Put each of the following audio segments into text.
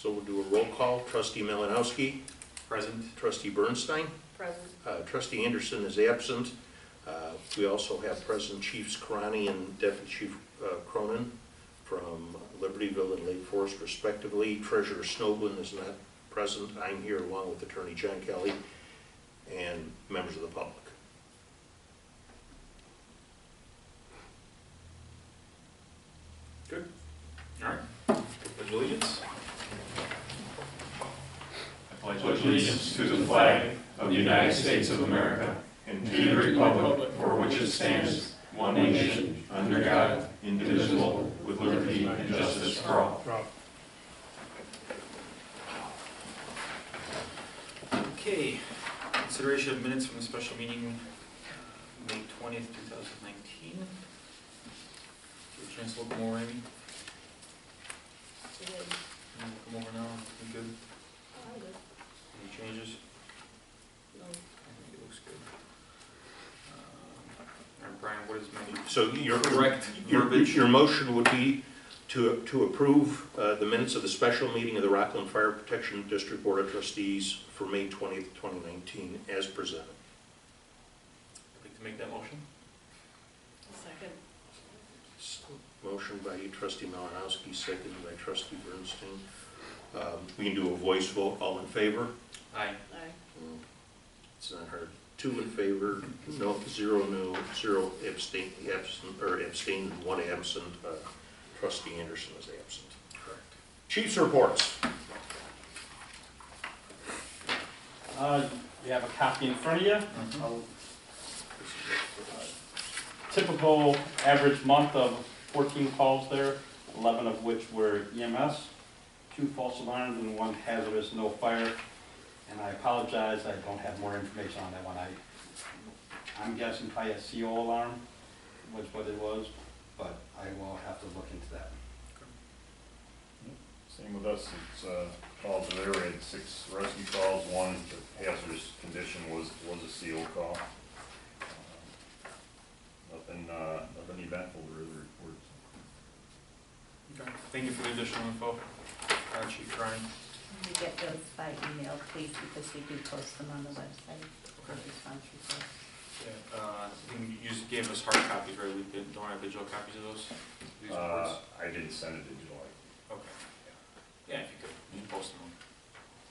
So we'll do a roll call. Trustee Malinowski. Present. Trustee Bernstein. Present. Trustee Anderson is absent. We also have present Chiefs Karani and Deputy Chief Cronin from Libertyville and Lake Forest respectively. Treasurer Snowden is not present. I'm here along with Attorney John Kelly and members of the public. Good. All right. Pledge allegiance. I pledge allegiance to the flag of the United States of America and to the republic for which it stands, one nation, under God, indivisible, with liberty and justice for all. Okay. Consideration of minutes from the special meeting, May 20th, 2019. Give a chance to look them over, Amy. Today. Come over now. You good? I'm good. Any changes? No. I think it looks good. All right, Brian, what is my So your correct verbiage? Your motion would be to approve the minutes of the special meeting of the Rockland Fire Protection District Board of Trustees for May 20th, 2019, as presented. I'd like to make that motion. Second. Motion by Trustee Malinowski, seconded by Trustee Bernstein. We can do a voice vote. All in favor? Aye. Aye. It's not hard. 2 in favor, no, 0 no, 0 abstain, abstained, and 1 absent. Trustee Anderson is absent. Correct. Chief's reports. You have a copy in front of you. Mm-hmm. Typical average month of 14 calls there, 11 of which were EMS, 2 false alarms and 1 hazardous no fire. And I apologize, I don't have more information on that one. I'm guessing probably a CO alarm was what it was, but I will have to look into that. Same with us, it's calls today, we had 6 rescue calls, 1 hazardous condition was a CO call. Nothing eventful to really report. Okay. Thank you for the additional info. Chief Ryan. We get those by email, please, because we do post them on the website. Okay. Response reports. Yeah, you just gave us hard copies, right? We don't have digital copies of those? These reports? I didn't send it digitally. Okay. Yeah, if you could, you can post them.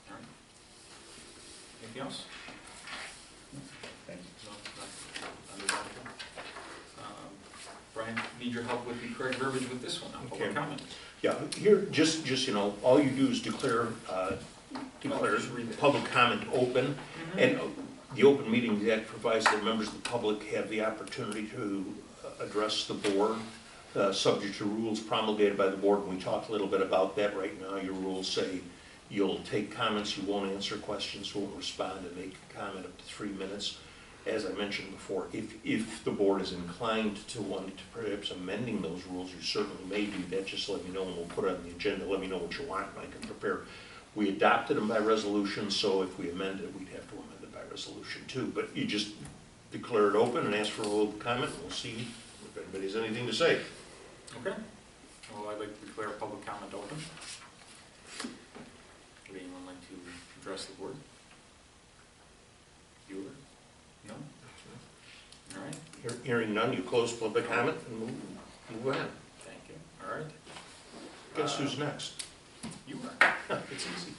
All right. Anything else? Thank you. No, Brian, need your help with the correct verbiage with this one, public Okay. comment. Yeah, here, just you know, all you do is declare public comment open, and the Open Meetings Act provides that members of the public have the opportunity to address the board, subject to rules promulgated by the board, and we talked a little bit about that right now. Your rules say you'll take comments, you won't answer questions, won't respond, and make a comment up to 3 minutes. As I mentioned before, if the board is inclined to want to perhaps amending those rules, you certainly may do that. Just let me know and we'll put it on the agenda. Let me know what you want and I can prepare. We adopted them by resolution, so if we amend it, we'd have to amend it by resolution too. But you just declare it open and ask for a little comment and we'll see if anybody has anything to say. Okay. Well, I'd like to declare public comment open. Would anyone like to address the board? You would? No? All right. Hearing none, you close public comment and move on. Thank you. All right. Guess who's next? You are. It's easy.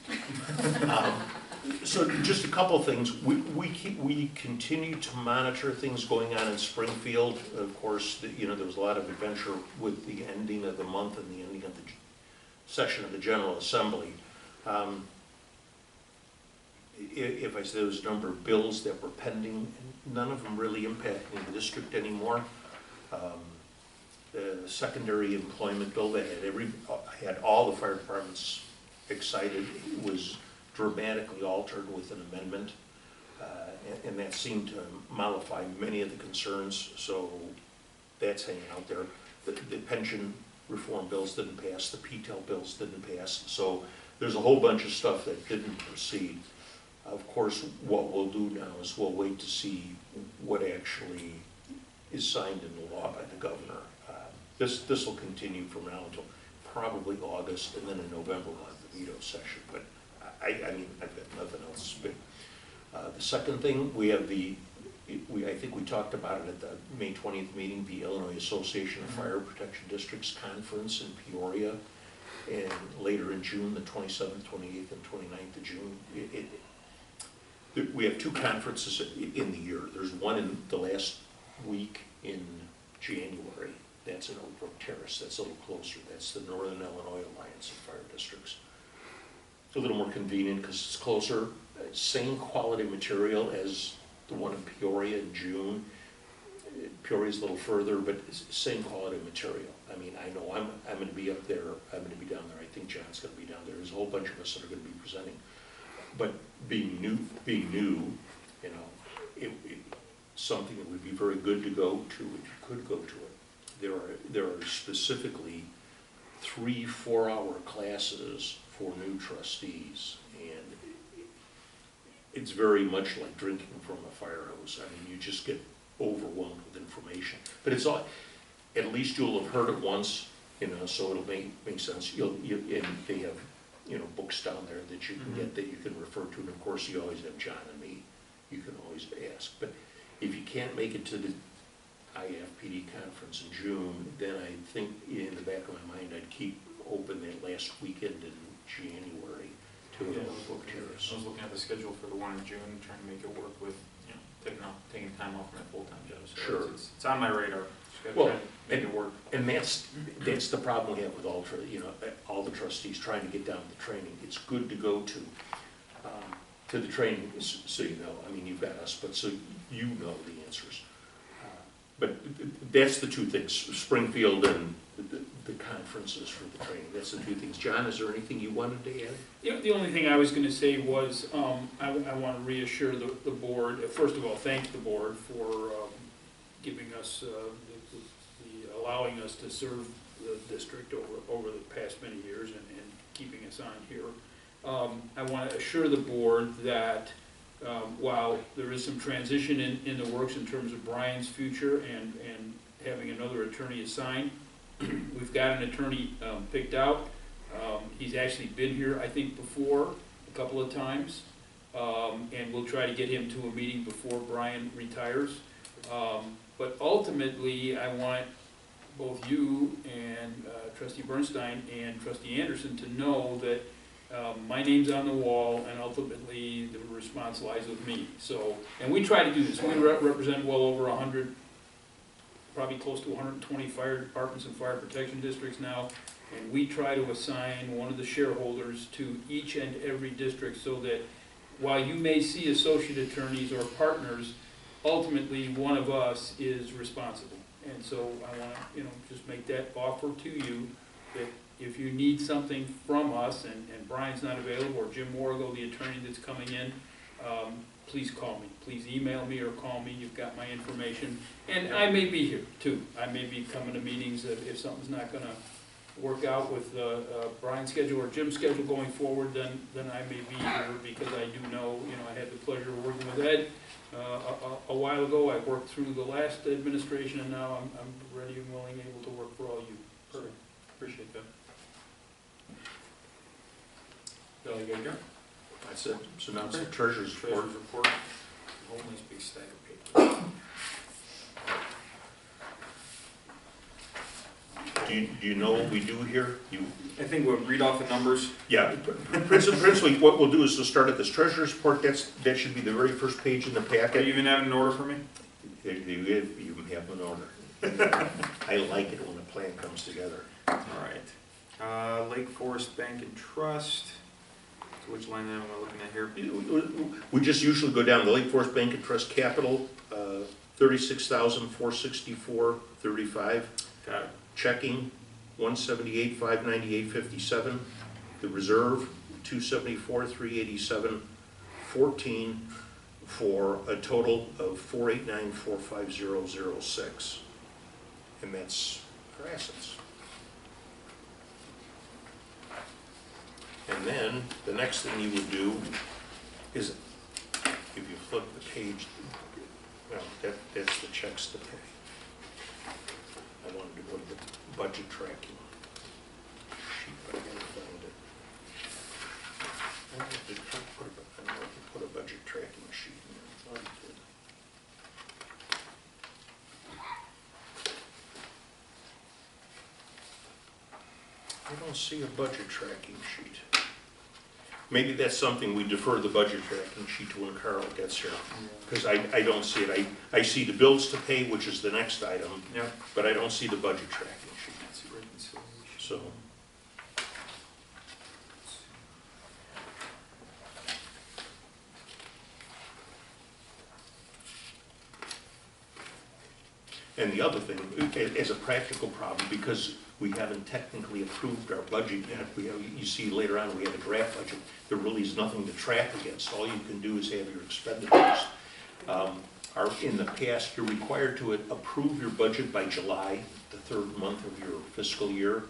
So just a couple of things. We continue to monitor things going on in Springfield. Of course, there was a lot of adventure with the ending of the month and the ending of the session of the General Assembly. If I say there was a number of bills that were pending, none of them really impacting the district anymore. The secondary employment bill that had all the fire departments excited was dramatically altered with an amendment, and that seemed to mollify many of the concerns, so that's hanging out there. The pension reform bills didn't pass, the PTEL bills didn't pass, so there's a whole bunch of stuff that didn't proceed. Of course, what we'll do now is we'll wait to see what actually is signed into law by the governor. This will continue from now until probably August, and then in November we'll have the veto session, but I mean, I've got nothing else. But the second thing, we have I think we talked about it at the May 20th meeting, the Illinois Association of Fire Protection Districts Conference in Peoria, and later in June, the 27th, 28th, and 29th of June. We have two conferences in the year. There's one in the last week in January. That's in Oak Brook Terrace. That's a little closer. That's the Northern Illinois Alliance of Fire Districts. It's a little more convenient because it's closer. Same quality material as the one in Peoria in June. Peoria's a little further, but it's same quality material. I mean, I know I'm going to be up there. I'm going to be down there. I think John's going to be down there. There's a whole bunch of us that are going to be presenting. But being new, you know, something that would be very good to go to if you could go to it. There are specifically 3 4-hour classes for new trustees, and it's very much like drinking from a fire hose. I mean, you just get overwhelmed with information. But it's all, at least you'll have heard it once, you know, so it'll make sense. And they have, you know, books down there that you can get that you can refer to, and of course you always have John and me. You can always ask. But if you can't make it to the IFPD conference in June, then I think in the back of my mind I'd keep open that last weekend in January to Yeah, Oak Brook Terrace. I was looking at the schedule for the one in June, trying to make it work with, you know, taking time off from my full-time job. So Sure. It's on my radar. Just Well, gotta try to make it work. And that's the problem we have with all the trustees trying to get down to the training. It's good to go to the training, so you know. I mean, you've got us, but so you know the answers. But that's the two things: Springfield and the conferences for the training. That's the two things. John, is there anything you wanted to add? Yeah, the only thing I was going to say was I want to reassure the board. First of all, thank the board for giving us allowing us to serve the district over the past many years and keeping us on here. I want to assure the board that while there is some transition in the works in terms of Brian's future and having another attorney assigned, we've got an attorney picked out. He's actually been here, I think, before a couple of times, and we'll try to get him to a meeting before Brian retires. But ultimately, I want both you and Trustee Bernstein and Trustee Anderson to know that my name's on the wall, and ultimately the response lies with me. So, and we try to do this. We represent well over 100, probably close to 120 fire departments and fire protection districts now, and we try to assign one of the shareholders to each and every district so that while you may see associate attorneys or partners, ultimately one of us is responsible. And so I want to, just make that offer to you that if you need something from us and Brian's not available, or Jim Morrigo, the attorney that's coming in, please call me. Please email me or call me. You've got my information. And I may be here too. I may be coming to meetings if something's not going to work out with Brian's schedule or Jim's schedule going forward, then I may be here because I do know, I had the pleasure of working with Ed a while ago. I worked through the last administration, and now I'm ready and willing, able to work for all you. Perfect. Appreciate that. Bill, you good here? That's it. So now it's the treasurer's report. Treasurer's report. A whole nice big stack of paper. Do you know what we do here? I think we'll read off the numbers. Yeah, principally what we'll do is to start at this treasurer's report. That should be the very first page in the Do you packet. even have an order for me? You have an order. I like it when a plan comes together. All right. Lake Forest Bank and Trust. So which line item am I looking at here? We just usually go down the Lake Forest Bank and Trust Capital, $36,464.35. Got it. Checking, $178,598.57. The reserve, $274,387.14, for a total of $489,450.06. And that's our assets. And then the next thing you would do is, if you flip the page, well, that's the checks to pay. I wanted to go to the budget tracking. I don't see a budget tracking sheet. Maybe that's something we defer the budget tracking sheet to when Carl gets here, because I don't see it. I see the bills to pay, which is the next item, Yeah. but I don't see the budget tracking sheet, Let's see, reconciliation. so. And the other thing, as a practical problem, because we haven't technically approved our budget yet, you see later on, we have a draft budget, there really is nothing to track against. All you can do is have your expenditures. In the past, you're required to approve your budget by July, the third month of your fiscal year.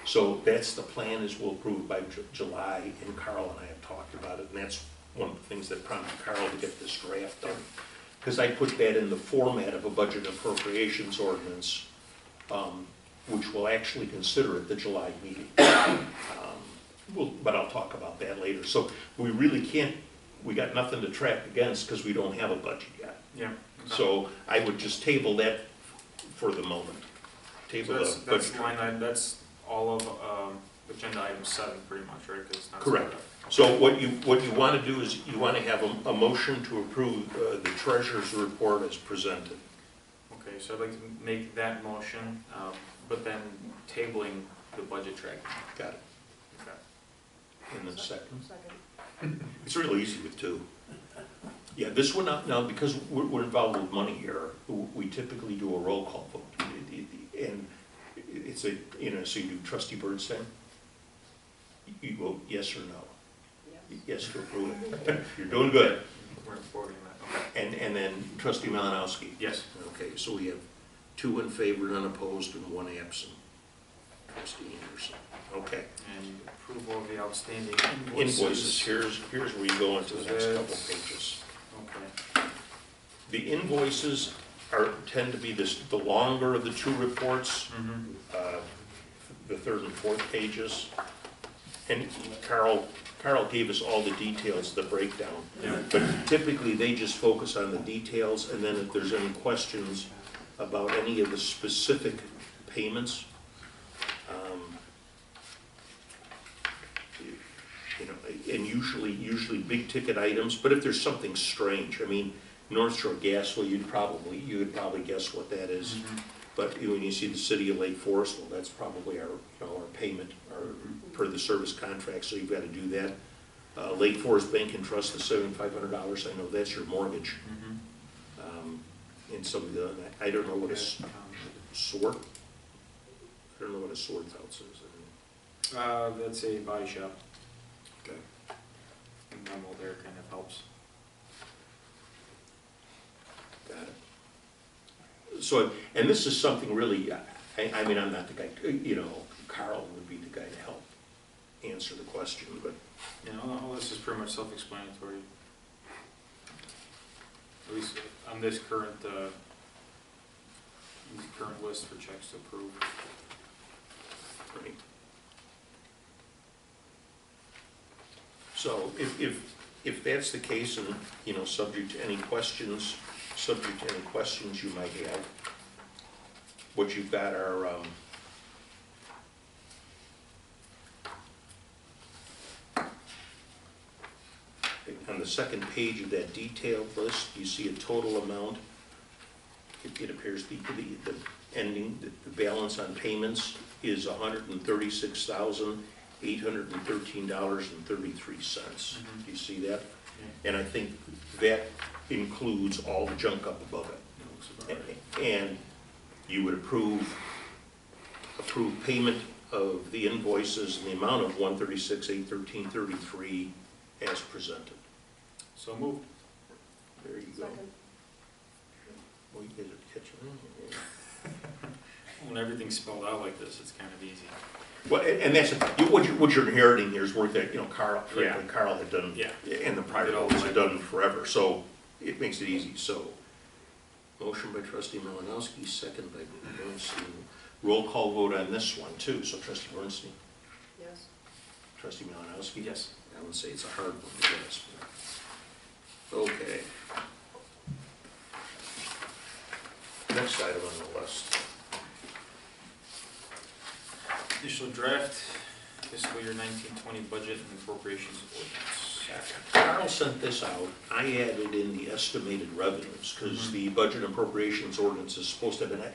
So that's the plan, is we'll approve by July, and Carl and I have talked about it, and that's one of the things that prompted Carl to get this draft done. Because I put that in the format of a budget appropriations ordinance, which we'll actually consider at the July meeting. But I'll talk about that later. So we really can't, we got nothing to track against because we don't have a budget yet. Yeah. Okay. So I would just table that for the moment. Table So the that's budget. line item, that's all of agenda item 7 pretty much, right? 'Cause it's not Correct. split up. So what you want to do is you want to have a motion to approve the treasurer's report as presented. Okay, so I'd like to make that motion, but then tabling the budget tracking. Got it. Okay. In the second. Second. It's real easy with two. Yeah, this one, now, because we're involved with money here, we typically do a roll call vote. And it's a, so you do trustee Bernstein, you vote yes or no. Yeah. Yes to approve it. You're doing good. We're voting that, okay. And then trustee Malinowski. Yes. Okay, so we have 2 in favor, none opposed, and 1 absent. Trustee Anderson. Okay. And approval of the outstanding Invoices, here's where you go into the next couple pages. Okay. The invoices tend to be the longer of the 2 reports, the 3rd and 4th pages. And Carl gave us all the details, the breakdown. Yeah. But typically, they just focus on the details, and then if there's any questions about any of the specific payments, and usually big ticket items, but if there's something strange, I mean, North Shore Gas, well, you would probably guess what that is. But when you see the city of Lake Forest, well, that's probably our payment, per the service contract, so you've got to do that. Lake Forest Bank and Trust, the $7,500, I know that's your mortgage. And some of the, I don't know what a sort, I don't know what a sort house is. That's a body shop. Okay. And memo there kind of helps. Got it. So, and this is something really, I mean, I'm not the guy, Carl would be the guy to help answer the question, but. All this is pretty much self-explanatory. At least on this current list for checks to approve. Right. So if that's the case, and, subject to any questions you might have, what you've got are, on the second page of that detailed list, you see a total amount. It appears the ending, the balance on payments is $136,813.33. Do you see that? And I think that includes all the junk up above it. And you would approve payment of the invoices in the amount of $136,813.33 as presented. So moved. There you go. Second. Well, you guys are catching on here. When everything's spelled out like this, it's kind of easy. Well, and that's, what you're inheriting here is work that, Carl, frankly, Yeah. Carl had done, Yeah. and the prior owners had done forever, so it makes it easy, so. Motion by trustee Malinowski, second by Bernstein. Roll call vote on this one too, so trustee Bernstein, Yes. trustee Malinowski. Yes. I would say it's a hard one to guess. Okay. Next item on the list. Initial draft fiscal year 1920 budget and appropriations ordinance. Carl sent this out. I added in the estimated revenues, because the budget and appropriations ordinance is supposed to have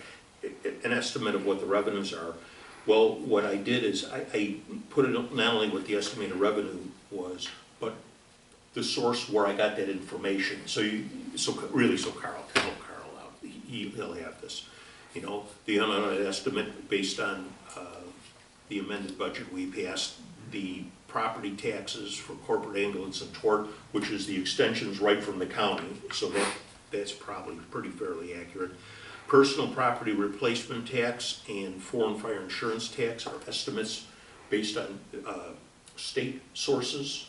an estimate of what the revenues are. Well, what I did is I put it not only what the estimated revenue was, but the source where I got that information. So Carl, tell Carl out. He'll have this. You know, the unaudited estimate based on the amended budget we passed, the property taxes for corporate ambulance and tort, which is the extensions right from the county, so that's probably pretty fairly accurate. Personal property replacement tax and foreign fire insurance tax are estimates based on state sources,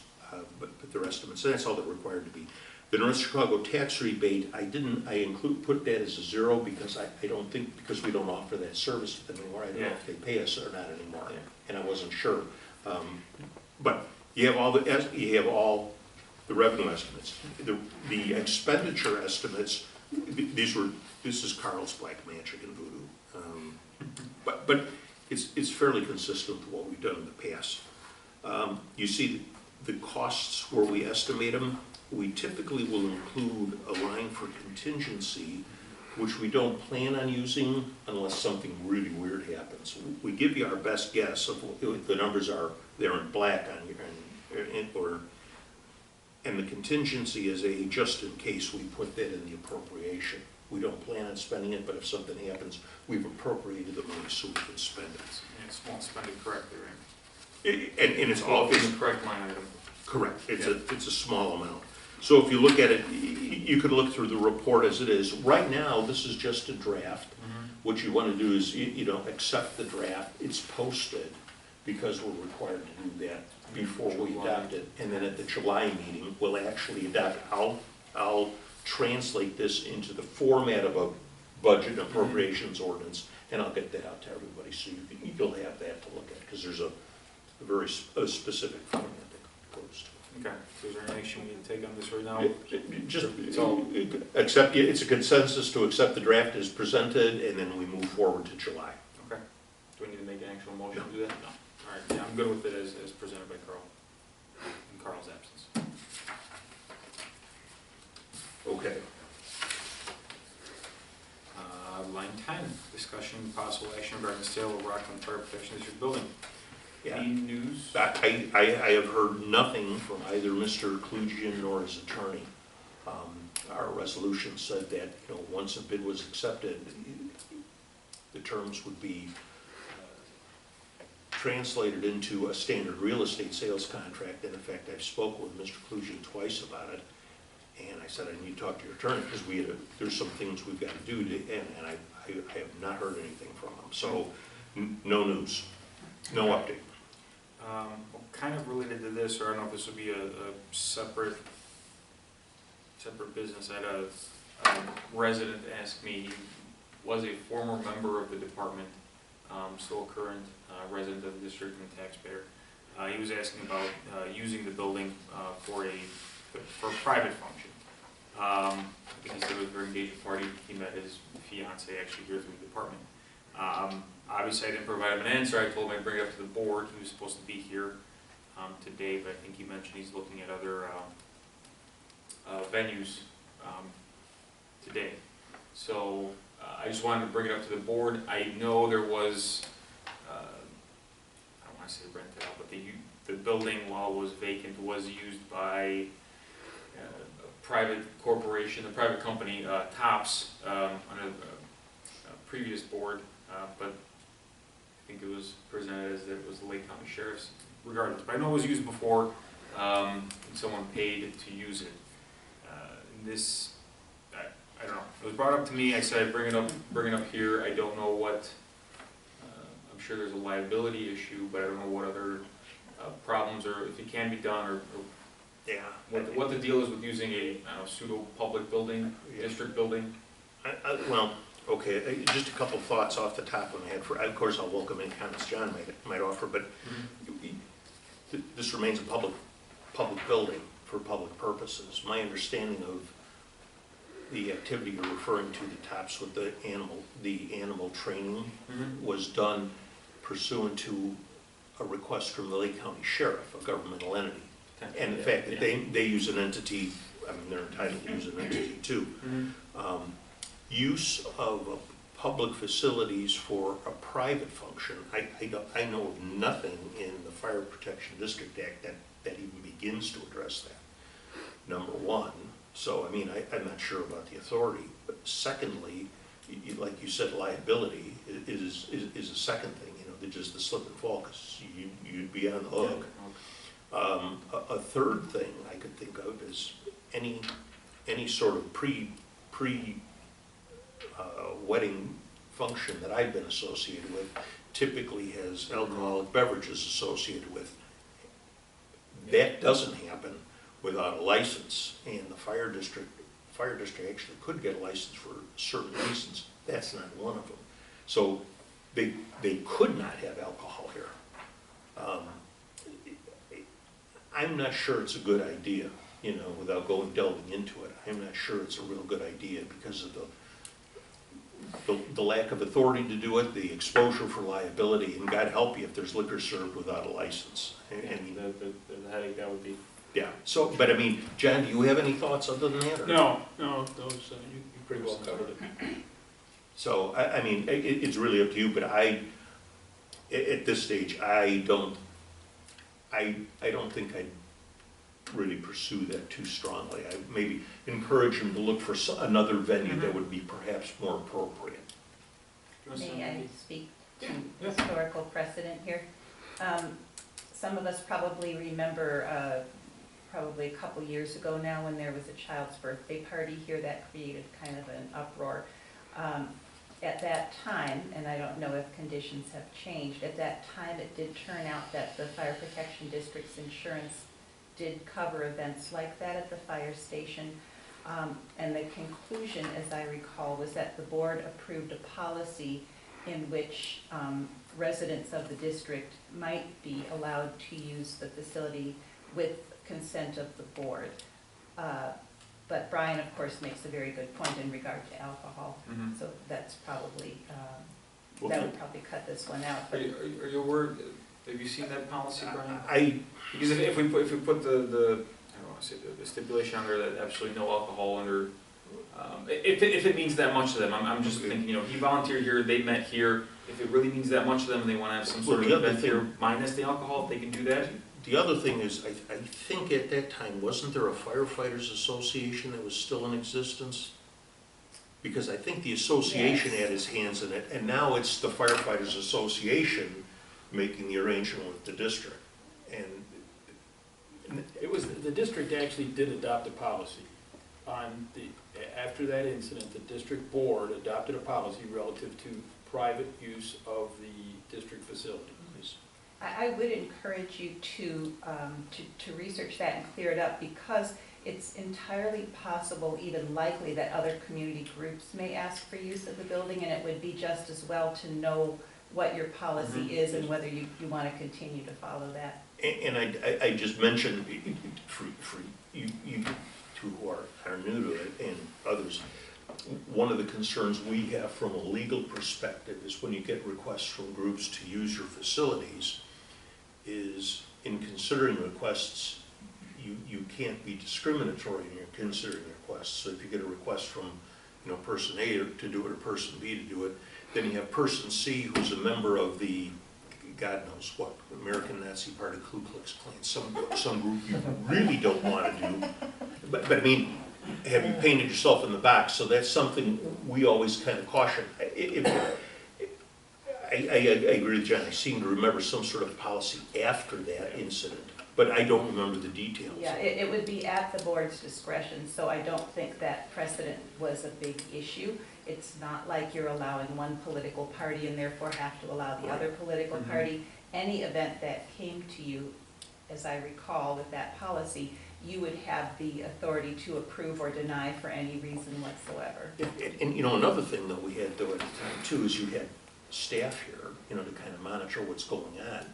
but they're estimates, and that's all they're required to be. The North Chicago tax rebate, put that as a 0 because I don't think, because we don't offer that service to them anymore. I don't know if they pay us or not anymore, and I wasn't sure. But you have all the revenue estimates. The expenditure estimates, this is Carl's black magic and voodoo. But it's fairly consistent with what we've done in the past. You see the costs where we estimate them. We typically will include a line for contingency, which we don't plan on using unless something really weird happens. We give you our best guess of what the numbers are. They're in black on your, and the contingency is a just in case. We put that in the appropriation. We don't plan on spending it, but if something happens, we've appropriated the money so we can spend it. And it's won't spend it correctly, right? And it's all in the correct line item. correct. It's a small amount. So if you look at it, you could look through the report as it is. Right now, this is just a draft. What you want to do is, accept the draft. It's posted because we're required to do that before we adopt it. And then at the July meeting, we'll actually adopt. I'll translate this into the format of a budget and appropriations ordinance, and I'll get that out to everybody so you'll have that to look at, because there's a very specific format that goes to it. Okay, so is there any action we need to take on this right now? It's a consensus to accept the draft as presented, and then we move forward to July. Okay. Do we need to make an actual motion to do that? No. All right, yeah, I'm good with it as presented by Carl, in Carl's absence. Okay. Line 10, discussion and possible action regarding the sale of Rockland Fire Protection District building. Yeah. Any news? I have heard nothing from either Mr. Klugian nor his attorney. Our resolution said that, once a bid was accepted, the terms would be translated into a standard real estate sales contract. And in fact, I've spoken with Mr. Klugian twice about it, and I said I need to talk to your attorney because there's some things we've got to do, and I have not heard anything from him. So no news, no update. Well, kind of related to this, or I don't know if this would be a separate business. I had a resident ask me, he was a former member of the department, still a current resident of the district and a taxpayer. He was asking about using the building for a private function. I think he said it was a very engaging party. He met his fiance actually here through the department. Obviously, I didn't provide him an answer. I told him I'd bring it up to the board. He was supposed to be here today, but I think he mentioned he's looking at other venues today. So I just wanted to bring it up to the board. I know there was, I don't want to say rented out, but the building, while it was vacant, was used by a private corporation, a private company, Tops, under a previous board, but I think it was presented as that it was the Lake County Sheriff's, regardless. But I know it was used before, and someone paid to use it. This, I don't know. It was brought up to me. I said I'd bring it up here. I don't know what. I'm sure there's a liability issue, but I don't know what other problems or if it can be done or Yeah. what the deal is with using a pseudo public building, district building. Well, okay, just a couple thoughts off the top of my head. Of course, I'll welcome any comments John might offer, but this remains a public building for public purposes. My understanding of the activity you're referring to, the Tops with the animal training, was done pursuant to a request from the Lake County Sheriff, a governmental entity. And the fact that they use an entity, I mean, they're entitled to use an entity too. Use of public facilities for a private function, I know of nothing in the Fire Protection District Act that even begins to address that, number one. So, I mean, I'm not sure about the authority. But secondly, like you said, liability is a second thing, you know, just the slip and fall, because you'd be on the hook. A third thing I could think of is any sort of wedding function that I've been associated with typically has alcoholic beverages associated with. That doesn't happen without a license, and the fire district actually could get a license for certain reasons. That's not one of them. So they could not have alcohol here. I'm not sure it's a good idea, you know, without delving into it. I'm not sure it's a real good idea because of the lack of authority to do it, the exposure for liability, and God help you if there's liquor served without a license. I mean, The headache that would be. yeah, so, but I mean, John, do you have any thoughts other than that? Or? No, those, you pretty well covered it. So, I mean, it's really up to you, but at this stage, I don't think I'd really pursue that too strongly. I maybe encourage him to look for another venue that would be perhaps more appropriate. May I speak to historical precedent here? Some of us probably remember, probably a couple years ago now, when there was a child's birthday party here that created kind of an uproar. At that time, and I don't know if conditions have changed, at that time it did turn out that the Fire Protection District's insurance did cover events like that at the fire station. And the conclusion, as I recall, was that the board approved a policy in which residents of the district might be allowed to use the facility with consent of the board. But Brian, of course, makes a very good point in regard to alcohol, so that's probably, that would probably cut this one out. Are you aware, have you seen that policy, Brian? I Because if we put the I don't want to say the stipulation under that absolutely no alcohol under, if it means that much to them, I'm just thinking, you know, he volunteered here, they met here, if it really means that much to them and they want to have some sort of event here minus the alcohol, if they can do that. The other thing is, I think at that time, wasn't there a firefighters association that was still in existence? Because I think the association had his hands in it, and now it's the firefighters association making the arrangement with the district. And It was, the district actually did adopt a policy on after that incident, the district board adopted a policy relative to private use of the district facilities. I would encourage you to research that and clear it up, because it's entirely possible, even likely, that other community groups may ask for use of the building, and it would be just as well to know what your policy is and whether you want to continue to follow that. And I just mentioned, for you two who are new to it and others, one of the concerns we have from a legal perspective is when you get requests from groups to use your facilities, is in considering requests, you can't be discriminatory in your considering requests. So if you get a request from, you know, person A to do it or person B to do it, then you have person C who's a member of the, God knows what, American Nazi Party, Ku Klux Klan, some group you really don't want to do. But I mean, have you painted yourself in the box? So that's something we always kind of caution. I agree with John. I seem to remember some sort of policy after that incident, but I don't remember the details. Yeah, it would be at the board's discretion, so I don't think that precedent was a big issue. It's not like you're allowing one political party and therefore have to allow the other political party. Any event that came to you, as I recall with that policy, you would have the authority to approve or deny for any reason whatsoever. And you know, another thing that we had though at the time too is you had staff here, you know, to kind of monitor what's going on.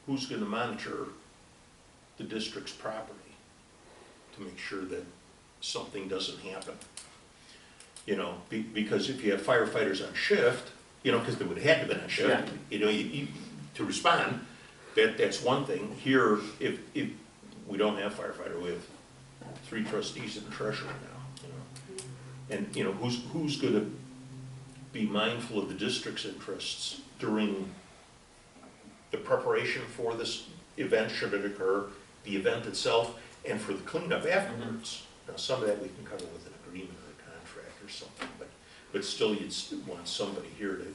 Who's going to monitor the district's property to make sure that something doesn't happen? You know, because if you have firefighters on shift you know, because they would have had to been on shift. Yeah. You know, to respond, that's one thing. Here, if we don't have firefighter, we have 3 trustees and treasurer now, you know. And, you know, who's gonna be mindful of the district's interests during the preparation for this event, should it occur, the event itself, and for the cleanup afterwards? Now, some of that we can cover with an agreement or a contract or something, but still, you'd want somebody here to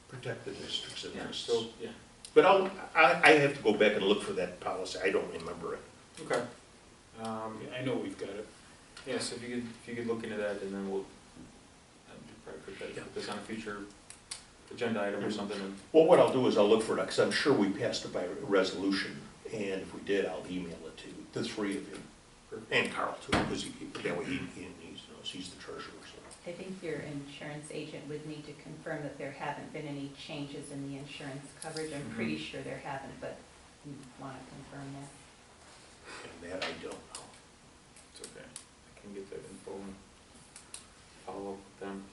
protect the district's Yeah, interests. so, yeah, But I have to go back and look for that policy, I don't remember it. okay. I know we've got it. Yeah, so if you could look into that, and then we'll, probably put this on a future agenda item or something, and, Well, what I'll do is I'll look for it, because I'm sure we passed it by resolution, and if we did, I'll email it to the 3 of you, and Carl too, because that way he knows, he's the treasurer, so. I think your insurance agent would need to confirm that there haven't been any changes in the insurance coverage. I'm pretty sure there haven't, but you want to confirm that. And that I don't know. it's okay. I can get that info and follow up with them.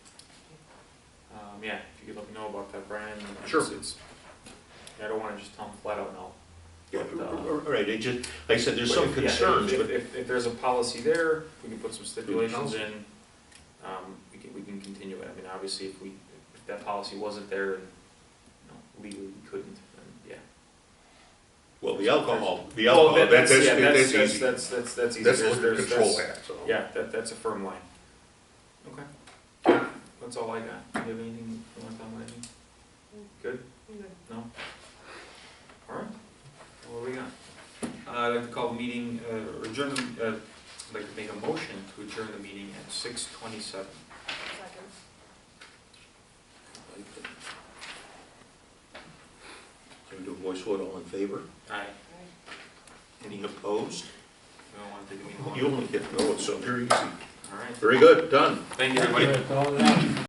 Yeah, if you could let me know about that, Brian. Sure. I don't wanna just tell them flat out no. Yeah, But, right, it just, like I said, there's but some if- yeah, concerns, if- but. If there's a policy there, we can put some stipulations in, we can continue it. I mean, obviously, if that policy wasn't there and, you know, legally we couldn't, then, yeah. Well, the alcohol, Well, that's yeah, easy. That's easy. That's There's- Liquor there's- Control there's- Act, so. Yeah, that's a firm line. Okay. That's all I got. Do you have anything you want to tell me? Anything? Good? Good. No? All right. Well, what do we got? I'd like to call the meeting, or adjourn, I'd like to make a motion to adjourn the meeting at 6:27. Second. Can we do a voice vote, all in favor? Aye. Any opposed? We don't want to take the meeting long. You only get to know it, so very easy. All right. Very good, done. Thank you, everybody. That's all that.